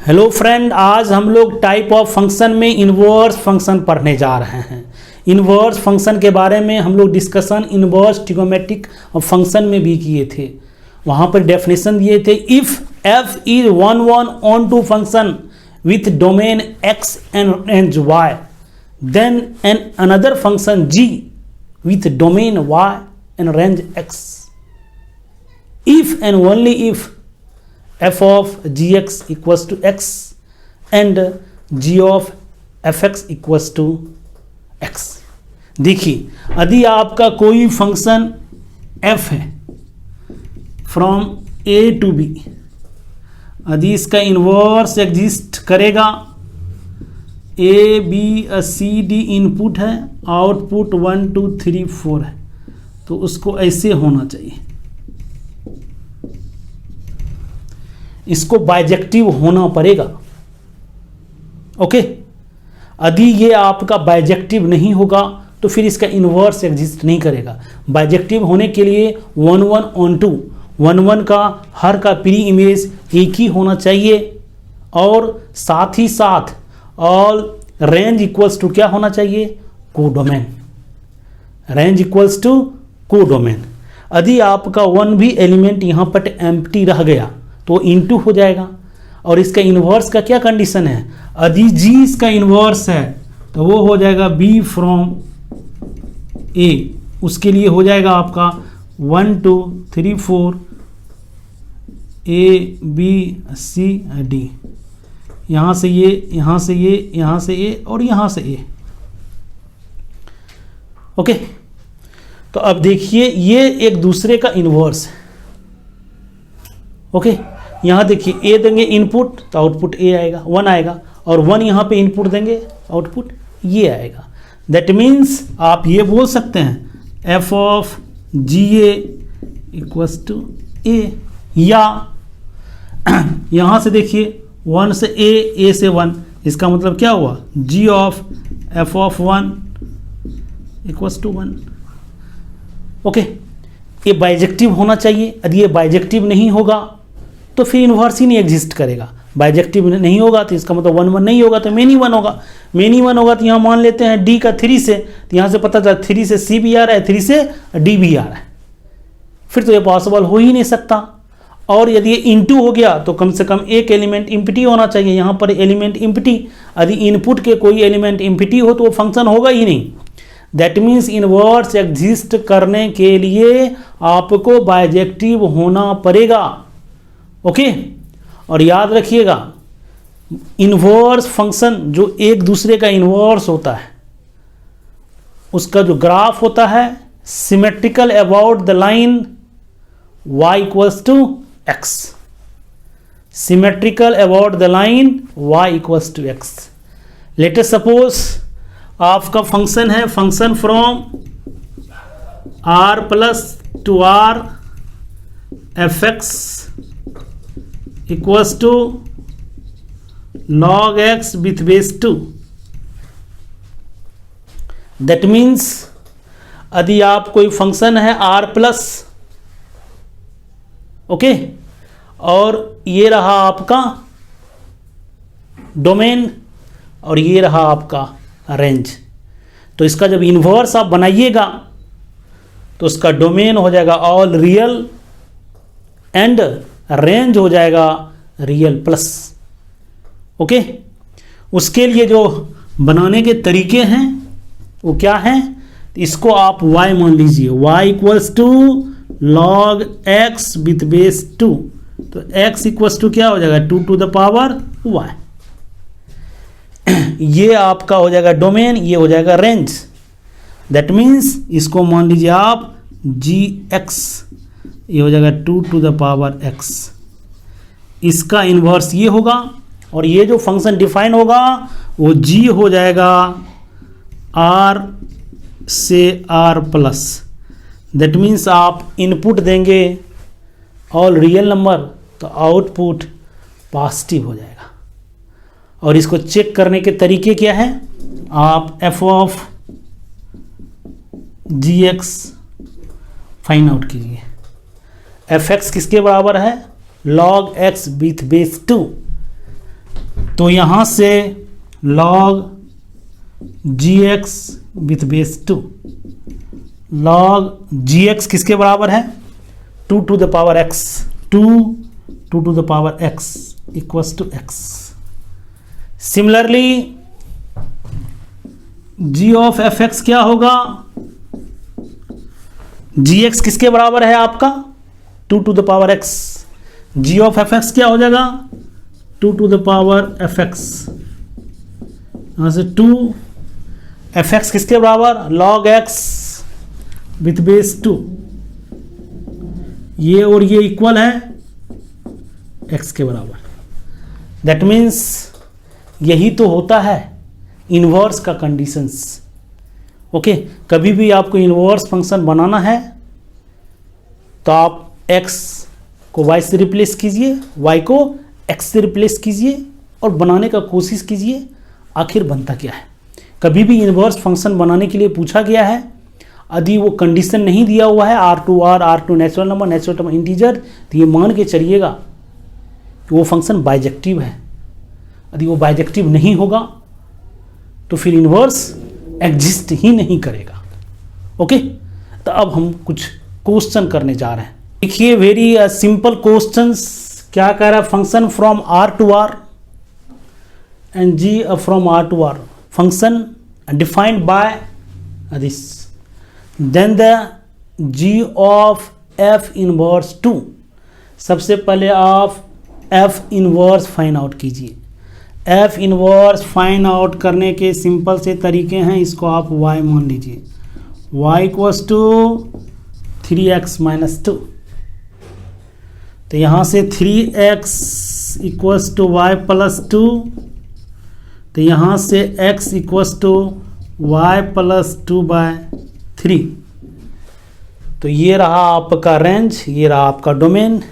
Hello friend, आज हम लोग टाइप ऑफ फंक्शन में इन्वर्स फंक्शन पढ़ने जा रहे हैं। इन्वर्स फंक्शन के बारे में हम लोग डिस्कशन इन्वर्स ट्रिगोनोमेट्रिक फंक्शन में भी किए थे। वहाँ पर डेफिनेशन दिए थे, if f is one on to function with domain x and range y, then an another function g with domain y and range x, if and only if f of gx equals to x and g of fx equals to x। देखिए, यदि आपका कोई function f है from a to b, यदि इसका inverse exist करेगा, a b c d input है, output 1 2 3 4 है, तो उसको ऐसे होना चाहिए। इसको बाइजेक्टिव होना पड़ेगा। ओके, यदि ये आपका बाइजेक्टिव नहीं होगा तो फिर इसका इन्वर्स एग्जिस्ट नहीं करेगा। बाइजेक्टिव होने के लिए 1 1 ऑन 2, 1 1 का हर का प्री इमेज एक ही होना चाहिए, और साथ ही साथ ऑल रेंज इक्वल्स टू क्या होना चाहिए, codomain. Range equals to codomain. यदि आपका 1 भी एलिमेंट यहाँ पर एम्प्टी रह गया तो इनटू हो जाएगा। और इसका इन्वर्स का क्या कंडीशन है, यदि g इसका इन्वर्स है तो वो हो जाएगा b फ्रॉम a, उसके लिए हो जाएगा आपका 1 2 3 4 a b c d, यहाँ से ये, यहाँ से ये, यहाँ से a और यहाँ से a। ओके, तो अब देखिए ये एक दूसरे का इन्वर्स है। ओके, यहाँ देखिए a देंगे इनपुट तो आउटपुट a आएगा, 1 आएगा, और 1 यहाँ पे इनपुट देंगे आउटपुट ये आएगा। दैट मीन्स आप ये बोल सकते हैं f of GA equals to a, या यहाँ से देखिए 1 से a से 1, इसका मतलब क्या हुआ, g of f of 1 equals to 1। Okay, ये बाइजेक्टिव होना चाहिए। यदि ये बाइजेक्टिव नहीं होगा तो फिर इन्वर्स ही नहीं एग्जिस्ट करेगा। बाइजेक्टिव नहीं होगा तो इसका मतलब 1 1 नहीं होगा तो मेनी 1 होगा। मेनी 1 होगा तो यहाँ मान लेते हैं d का 3 से, तो यहाँ से पता चला 3 से c भी आ रहा है, 3 से d भी आ रहा है, फिर तो ये पॉसिबल हो ही नहीं सकता। और यदि ये इनटू हो गया तो कम से कम एक एलिमेंट इम्पिटी होना चाहिए। यहाँ पर एलिमेंट इम्पिटी, यदि इनपुट के कोई एलिमेंट इम्पिटी हो तो वो फंक्शन होगा ही नहीं। दैट मीन्स इन्वर्स एग्जिस्ट करने के लिए आपको बाइजेक्टिव होना पड़ेगा। ओके, और याद रखिएगा, इन्वर्स फंक्शन जो एक दूसरे का इन्वर्स होता है उसका जो ग्राफ होता है symmetrical about the line y equals to x, symmetrical about the line y equals to x। Let us suppose आपका फंक्शन है, function from r plus to r fx equals to log x with base 2। That means यदि आप कोई function है r plus, okay, और ये रहा आपका डोमेन और ये रहा आपका रेंज, तो इसका जब इन्वर्स आप बनाइएगा तो उसका डोमेन हो जाएगा ऑल रियल एंड रेंज हो जाएगा रियल प्लस। ओके, उसके लिए जो बनाने के तरीके हैं वो क्या हैं, इसको आप y मान लीजिए, y equals to log x with base 2, तो x इक्वल्स टू क्या हो जाएगा 2 टू द पावर y। ये आपका हो जाएगा डोमेन, ये हो जाएगा रेंज। दैट मीन्स इसको मान लीजिए आप gx, ये हो जाएगा 2 टू द पावर x। इसका इन्वर्स ये होगा, और ये जो फंक्शन डिफाइन होगा वो g हो जाएगा r से r प्लस। दैट मीन्स आप इनपुट देंगे ऑल रियल नंबर तो आउटपुट पॉजिटिव हो जाएगा। और इसको चेक करने के तरीके क्या है, आप f of gx find out कीजिए। एफ एक्स किसके बराबर है? log x with base 2। तो यहाँ से log gx with base 2, log gx किसके बराबर है? 2 to the power x, 2 to the power x equals to x। Similarly g of fx क्या होगा? gx किसके बराबर है आपका? 2 to the power x। g of fx क्या हो जाएगा? 2 to the power fx। यहाँ से 2 fx किसके बराबर? log x with base 2। ये और ये इक्वल है x के बराबर। दैट मीन्स यही तो होता है इन्वर्स का कंडीशंस। ओके, कभी भी आपको इन्वर्स फंक्शन बनाना है तो आप x को y से रिप्लेस कीजिए, y को x से रिप्लेस कीजिए और बनाने का कोशिश कीजिए आखिर बनता क्या है। कभी भी इन्वर्स फंक्शन बनाने के लिए पूछा गया है, यदि वो कंडीशन नहीं दिया हुआ है R2 नेचुरल नंबर इंटीजर, तो ये मान के चलिएगा कि वो फंक्शन बाइजेक्टिव है। यदि वो बाइजेक्टिव नहीं होगा तो फिर इन्वर्स एग्जिस्ट ही नहीं करेगा। ओके, तो अब हम कुछ क्वेश्चन करने जा रहे हैं। देखिए, वेरी सिंपल क्वेश्चंस। क्या कह रहा है? Function from R to R and G from R to R, function defined by this, then the G of F inverse 2। सबसे पहले आप F इनवर्स फाइंड आउट कीजिए। F इनवर्स फाइंड आउट करने के सिंपल से तरीके हैं, इसको आप y मान लीजिए, y equals to 3x minus 2। तो यहाँ से 3x equals to y plus 2, तो यहाँ से x equals to y plus 2/3। तो ये रहा आपका रेंज, ये रहा आपका डोमेन।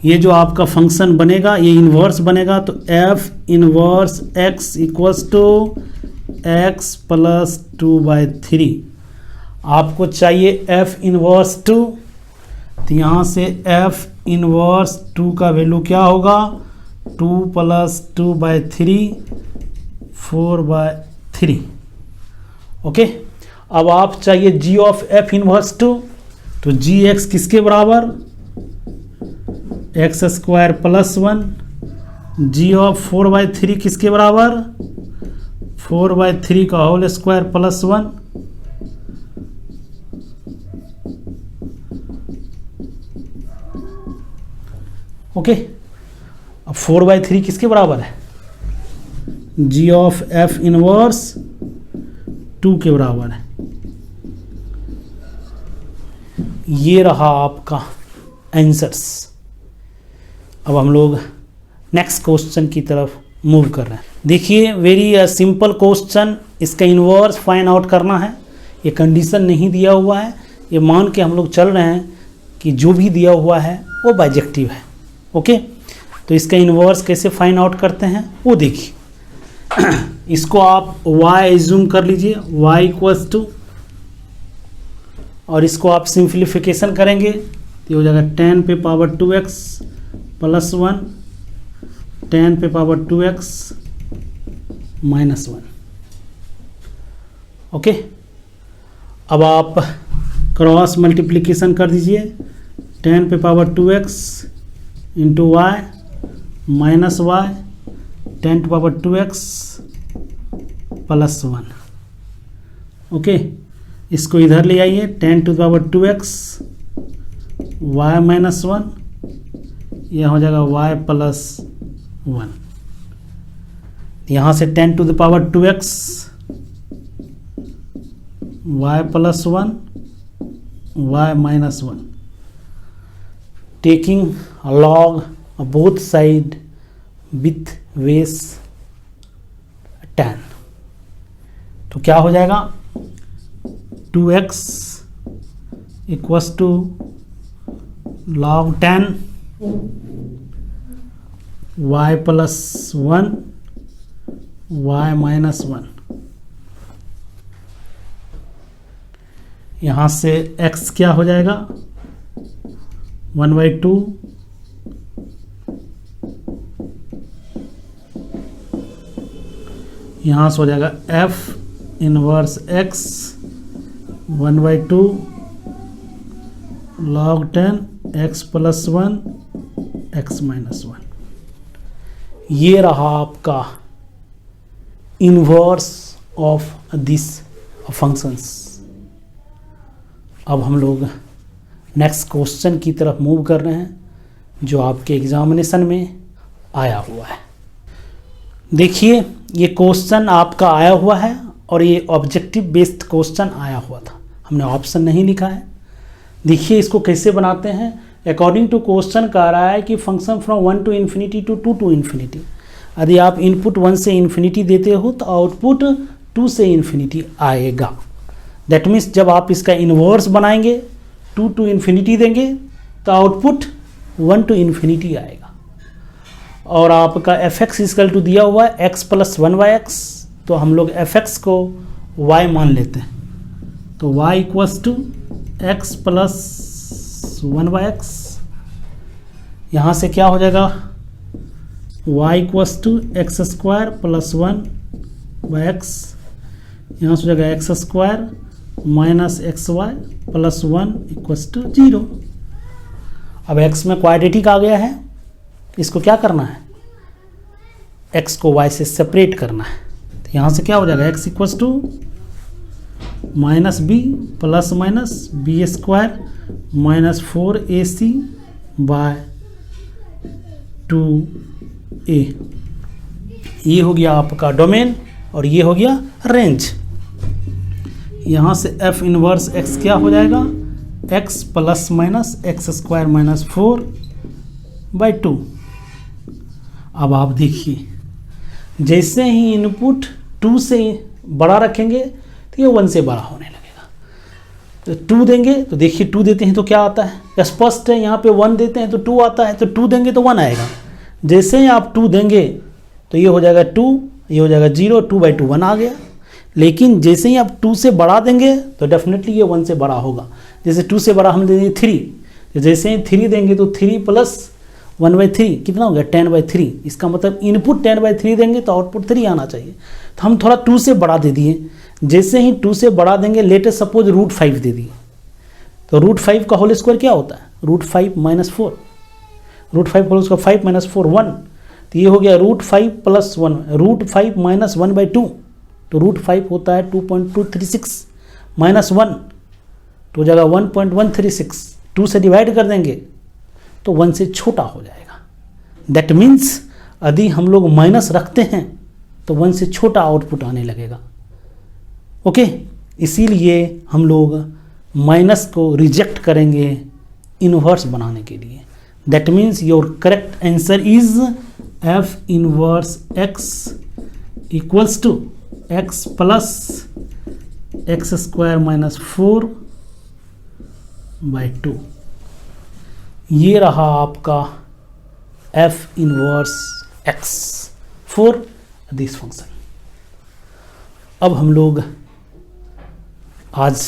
ये जो आपका फंक्शन बनेगा ये इन्वर्स बनेगा, तो f inverse x equals to x plus 2/3। आपको चाहिए f इन्वर्स 2, तो यहाँ से f इन्वर्स 2 का वैल्यू क्या होगा? 2 प्लस 2/3 4/3। ओके, अब आप चाहिए g ऑफ f इन्वर्स 2, तो gx किसके बराबर? X square plus 1। G of 4/3 किसके बराबर? 4/3 का होल स्क्वायर प्लस 1। ओके, अब 4/3 किसके बराबर है? जी ऑफ एफ इनवर्स 2 के बराबर है। ये रहा आपका आंसर्स। अब हम लोग नेक्स्ट क्वेश्चन की तरफ मूव कर रहे हैं। देखिए, वेरी सिंपल क्वेश्चन। इसका इन्वर्स फाइंड आउट करना है। ये कंडीशन नहीं दिया हुआ है, ये मान के हम लोग चल रहे हैं कि जो भी दिया हुआ है वो बाइजेक्टिव है। ओके, तो इसका इन्वर्स कैसे फाइंड आउट करते हैं वो देखिए। इसको आप y एज्यूम कर लीजिए, y इक्वल्स टू, और इसको आप सिंप्लीफिकेशन करेंगे तो हो जाएगा 10 पे पावर 2x प्लस 1, 10 पे पावर 2x माइनस 1। ओके, अब आप क्रॉस मल्टीप्लिकेशन कर दीजिए, 10 पे power 2x into y minus y 10 to power 2x plus 1। Okay, इसको इधर ले आइए, 10 to power 2x y minus 1, यह हो जाएगा y प्लस 1। यहाँ से 10 to the power 2x y plus 1 y minus 1, taking log both side with base 10। तो क्या हो जाएगा? 2x equals to log 10 y plus 1 y minus 1। यहाँ से x क्या हो जाएगा? 1/2 यहाँ से हो जाएगा f inverse x 1/2 log 10 x plus 1 x minus 1। ये रहा आपका इनवर्स ऑफ दिस फंक्शंस। अब हम लोग नेक्स्ट क्वेश्चन की तरफ मूव कर रहे हैं जो आपके एग्जामिनेशन में आया हुआ है। देखिए ये क्वेश्चन आपका आया हुआ है और ये ऑब्जेक्टिव बेस्ड क्वेश्चन आया हुआ था, हमने ऑप्शन नहीं लिखा है। देखिए इसको कैसे बनाते हैं। अकॉर्डिंग टू क्वेश्चन कह रहा है कि function from 1 to infinity to 2 to infinity। यदि आप इनपुट 1 से इन्फिनिटी देते हो तो आउटपुट 2 से इन्फिनिटी आएगा। दैट मीन्स जब आप इसका इन्वर्स बनाएंगे 2 to infinity देंगे तो आउटपुट 1 to infinity आएगा। और आपका fx इक्वल टू दिया हुआ है x प्लस 1/x, तो हम लोग fx को y मान लेते हैं। तो y equals to x plus 1/x। यहाँ से क्या हो जाएगा y equals to x square plus 1/x। यहाँ से हो जाएगा x square minus XY plus 1 equals to 0। अब x में क्वाड्रेटिक आ गया है, इसको क्या करना है, x को y से सेपरेट करना है। तो यहाँ से क्या हो जाएगा x equals to minus B plus minus B square minus 4AC by 2A। ये हो गया आपका डोमेन और ये हो गया रेंज। यहाँ से f इनवर्स x क्या हो जाएगा, x plus minus x square minus 4/2। अब आप देखिए जैसे ही इनपुट 2 से बड़ा रखेंगे तो ये 1 से बड़ा होने लगेगा। तो 2 देंगे तो देखिए 2 देते हैं तो क्या आता है, स्पष्ट है। यहाँ पे 1 देते हैं तो 2 आता है, तो 2 देंगे तो 1 आएगा। जैसे ही आप 2 देंगे तो ये हो जाएगा 2, ये हो जाएगा 0, 2/2 1 आ गया। लेकिन जैसे ही आप 2 से बढ़ा देंगे तो डेफिनेटली ये 1 से बड़ा होगा। जैसे 2 से बड़ा हम देंगे 3, जैसे ही 3 देंगे तो 3 प्लस 1/3 कितना हो गया 10/3। इसका मतलब इनपुट 10/3 देंगे तो आउटपुट 3 आना चाहिए। तो हम थोड़ा 2 से बड़ा दे दिए। जैसे ही 2 से बड़ा देंगे, लेटेस्ट सपोज √5 दे दिए, तो √5 का होल स्क्वायर क्या होता है, √5 माइनस 4। √5 whole square 5 minus 4 1। तो ये हो गया √5 प्लस 1, √5 माइनस 1/2। तो √5 होता है 2.236 माइनस 1 तो हो जाएगा 1.136। 2 से डिवाइड कर देंगे तो 1 से छोटा हो जाएगा। दैट मीन्स यदि हम लोग माइनस रखते हैं तो 1 से छोटा आउटपुट आने लगेगा। ओके, इसीलिए हम लोग माइनस को रिजेक्ट करेंगे इनवर्स बनाने के लिए। That means your correct answer is f inverse x equals to x plus x square minus 4/2। ये रहा आपका f inverse x for this function. अब हम लोग आज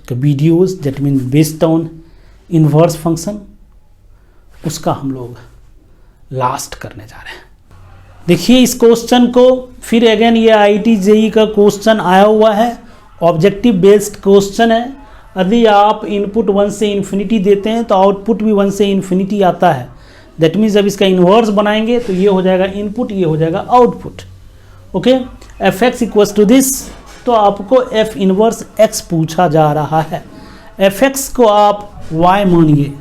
का videos that mean based on inverse function उसका हम लोग लास्ट करने जा रहे हैं। देखिए इस क्वेश्चन को फिर अगेन ये IIT JEE का क्वेश्चन आया हुआ है, ऑब्जेक्टिव बेस्ड क्वेश्चन है। यदि आप इनपुट 1 से इन्फिनिटी देते हैं तो आउटपुट भी 1 से इन्फिनिटी आता है। दैट मीन्स जब इसका इन्वर्स बनाएंगे तो ये हो जाएगा इनपुट, ये हो जाएगा output. Okay, fx equals to this. तो आपको f इनवर्स x पूछा जा रहा है, fx को आप y मानिए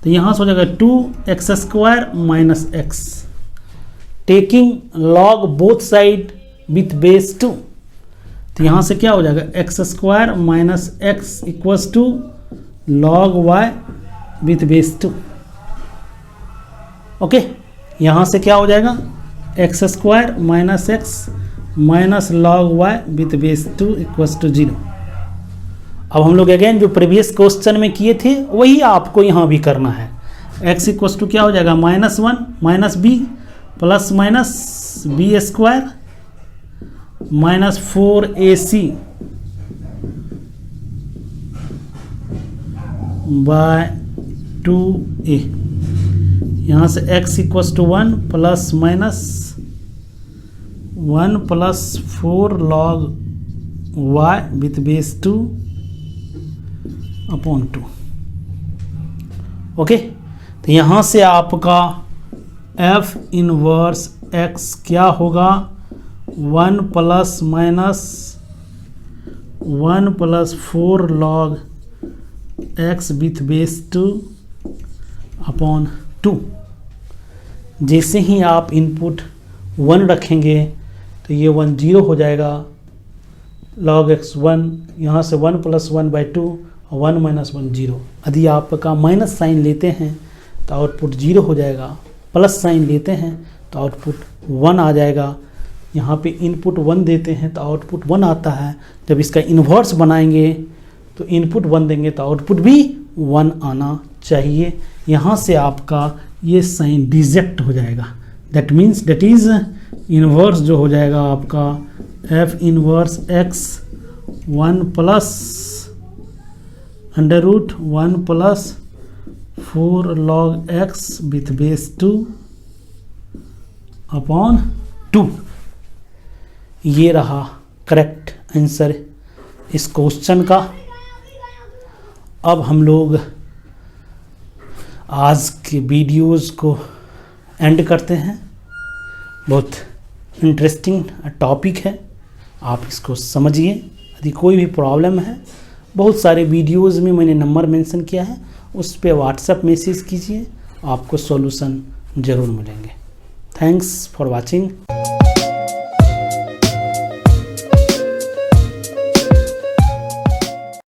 तो यहाँ से हो जाएगा 2x square minus x, taking log both side with base 2। तो यहाँ से क्या हो जाएगा x square minus x equals to log y with base 2। Okay, यहाँ से क्या हो जाएगा x square minus x minus log y with base 2 equals to 0। अब हम लोग अगेन जो प्रीवियस क्वेश्चन में किए थे वही आपको यहाँ भी करना है। एक्स इक्वल्स टू क्या हो जाएगा -1 minus B plus minus B square minus 4AC by 2a। यहाँ से x equals to 1 plus minus 1 plus 4 log y with base 2 upon 2। Okay, तो यहाँ से आपका f इनवर्स x क्या होगा, 1 plus minus 1 plus 4 log x with base 2 upon 2। जैसे ही आप इनपुट 1 रखेंगे तो ये 1 0 हो जाएगा, log x 1, यहाँ से 1 प्लस 1 बाई 2 और 1 माइनस 1 0। यदि आपका माइनस साइन लेते हैं तो आउटपुट 0 हो जाएगा, प्लस साइन लेते हैं तो आउटपुट 1 आ जाएगा। यहाँ पे इनपुट 1 देते हैं तो आउटपुट 1 आता है। जब इसका इन्वर्स बनाएंगे तो इनपुट 1 देंगे तो आउटपुट भी 1 आना चाहिए। यहाँ से आपका ये साइन डिजेक्ट हो जाएगा, that means that is inverse जो हो जाएगा आपका f inverse x 1 plus under root 1 plus 4 log x with base 2 upon 2। ये रहा करेक्ट आंसर इस क्वेश्चन का। अब हम लोग आज के वीडियोस को एंड करते हैं। बहुत इंटरेस्टिंग टॉपिक है, आप इसको समझिए। यदि कोई भी प्रॉब्लम है, बहुत सारे वीडियोस में मैंने नंबर मेंशन किया है, उस पर व्हाट्सएप मैसेज कीजिए, आपको सॉल्यूशन ज़रूर मिलेंगे। Thanks for watching.